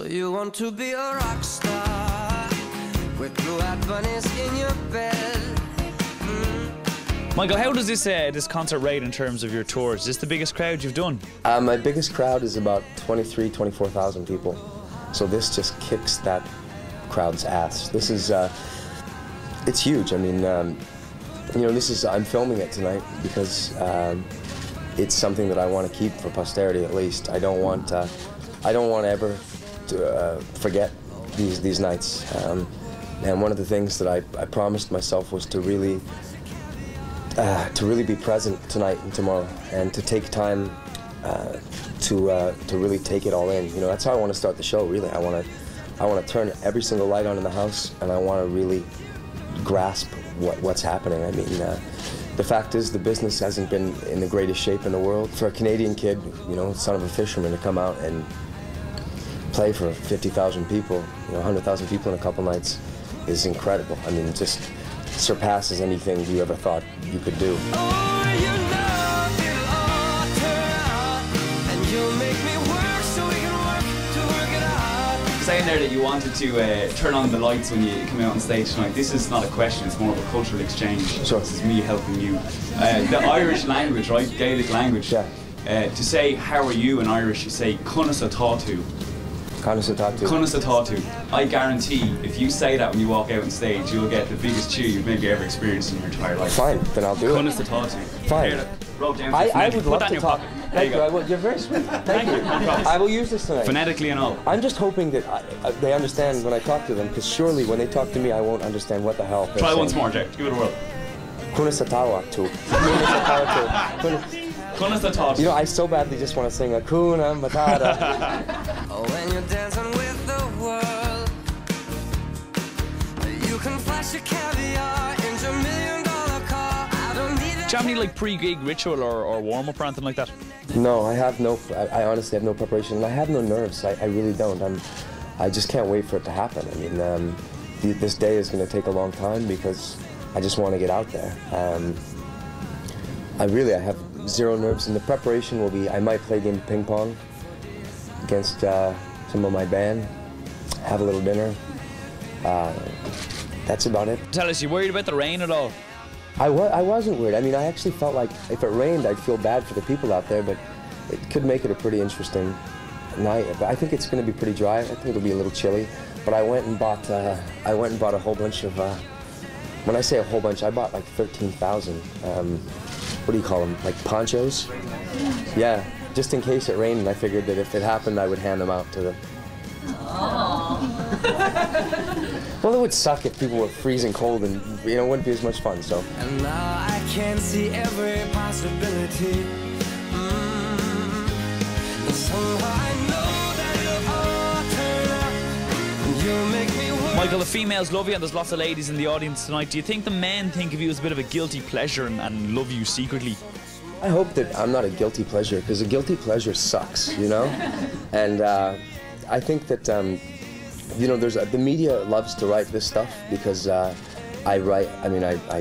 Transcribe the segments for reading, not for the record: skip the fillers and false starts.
So you want to be a rock star with blue-eyed bunnies in your bed. Michael, how does this concert rate in terms of your tours? Is this the biggest crowd you've done? My biggest crowd is about 24,000 people. So this just kicks that crowd's ass. This is, it's huge. I mean, you know, I'm filming it tonight because it's something that I want to keep for posterity at least. I don't want ever to forget these nights. And one of the things that I promised myself was to really be present tonight and tomorrow, and to take time to really take it all in. You know, that's how I want to start the show. Really, I want to turn every single light on in the house, and I want to really grasp what's happening. I mean, the fact is, the business hasn't been in the greatest shape in the world. For a Canadian kid, you know, son of a fisherman, to come out and play for 50,000 people, you know, 100,000 people in a couple nights is incredible. I mean, it just surpasses anything you ever thought you could do. Saying there that you wanted to turn on the lights when you come out on stage tonight, this is not a question, it's more of a cultural exchange. Sure. This is me helping you. The Irish language, right, Gaelic language, yeah. To say how are you in Irish, you say Cunnas a Tatu. Cunnas a Tatu. Cunnas a Tatu. I guarantee if you say that when you walk out on stage, you'll get the biggest cheer you've maybe ever experienced in your entire life. Fine, then I'll do it. Cunnas a Tatu. Fine. I would love to talk. Thank you. You're very sweet. Thank you. I will use this tonight. Phonetically and all. I'm just hoping that they understand when I talk to them, because surely when they talk to me, I won't understand what the hell they're Try saying. once more, Jack. Give it a whirl. Kunasatawa-tu. Kunasatawa-tu. You know, I so badly just want to sing a Kuna Matata. Oh, when you're dancing with the world, you can flash your caviar in your $1 million car. I don't need that. Do you have any like pre-gig ritual or warm-up or anything like that? No, I have no. I honestly have no preparation, and I have no nerves. I really don't. I just can't wait for it to happen. I mean, this day is going to take a long time because I just want to get out there. I have zero nerves, and the preparation will be, I might play a game of ping pong against some of my band, have a little dinner. That's about it. Tell us, you worried about the rain at all? I wasn't worried. I mean, I actually felt like if it rained, I'd feel bad for the people out there, but it could make it a pretty interesting night. But I think it's going to be pretty dry. I think it'll be a little chilly. But I went and bought a whole bunch of. When I say a whole bunch, I bought like 13,000. What do you call them? Like ponchos? Yeah, just in case it rained. And I figured that if it happened, I would hand them out to the. Well, it would suck if people were freezing cold, and you know, it wouldn't be as much fun. So. And now I can see every possibility. Somehow I know that you'll all turn up. You'll make me work. Michael, the females love you, and there's lots of ladies in the audience tonight. Do you think the men think of you as a bit of a guilty pleasure and love you secretly? I hope that I'm not a guilty pleasure, because a guilty pleasure sucks, you know? And I think that, you know, the media loves to write this stuff because I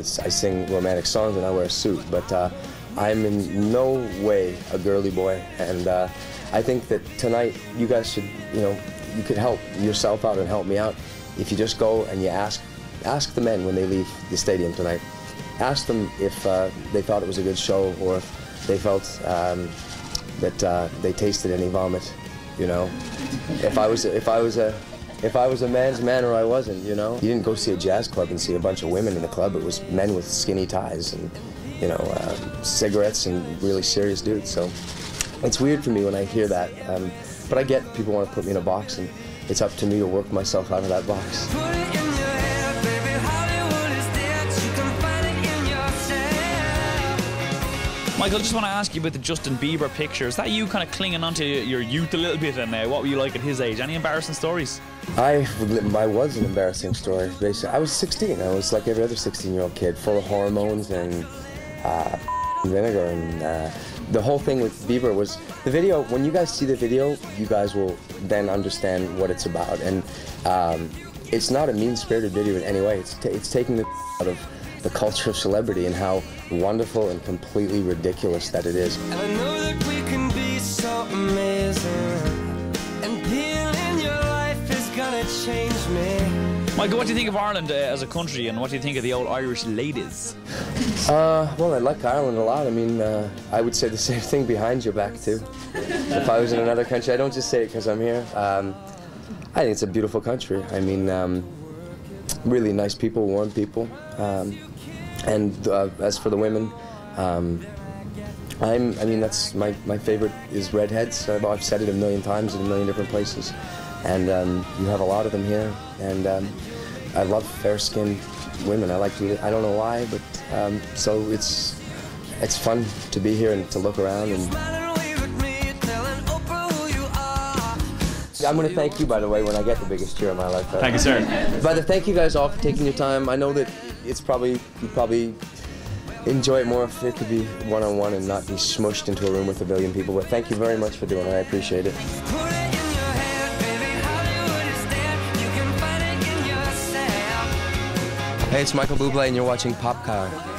sing romantic songs and I wear a suit, but I'm in no way a girly boy. And I think that tonight you guys should, you know, you could help yourself out and help me out if you just go and you ask the men when they leave the stadium tonight. Ask them if they thought it was a good show, or if they felt that they tasted any vomit. You know, if I was a man's man, or I wasn't, you know. You didn't go see a jazz club and see a bunch of women in the club. It was men with skinny ties and, you know, cigarettes and really serious dudes. So it's weird for me when I hear that. But I get people want to put me in a box, and it's up to me to work myself out of that box. Michael, I just want to ask you about the Justin Bieber picture. Is that you kind of clinging onto your youth a little bit, and what were you like at his age? Any embarrassing stories? I was an embarrassing story, basically. I was 16. I was like every other 16-year-old kid, full of hormones and vinegar. And the whole thing with Bieber was the video. When you guys see the video, you guys will then understand what it's about. And it's not a mean-spirited video in any way. It's taking the out of the culture of celebrity and how wonderful and completely ridiculous that it is. And I know that we can be so amazing and being in your life. change me. Michael, what do you think of Ireland as a country, and what do you think of the old Irish ladies? Well, I like Ireland a lot. I mean, I would say the same thing behind your back, too. If I was in another country, I don't just say it because I'm here. I think it's a beautiful country. I mean, really nice people, warm people. And as for the women, I mean, that's my favorite is redheads. I've said it a million times in a million different places. And you have a lot of them here. And I love fair-skinned women. I like to, I don't know why, but so it's fun to be here and to look around. And I'm going to thank you, by the way, when I get the biggest cheer of my life. Thank you, sir. But thank you guys all for taking your time. I know that it's you probably enjoy it more if it could be one-on-one and not be smushed into a room with a billion people. But thank you very much for doing it. I appreciate it. Hey, it's Michael Bublé, and you're watching Pop4.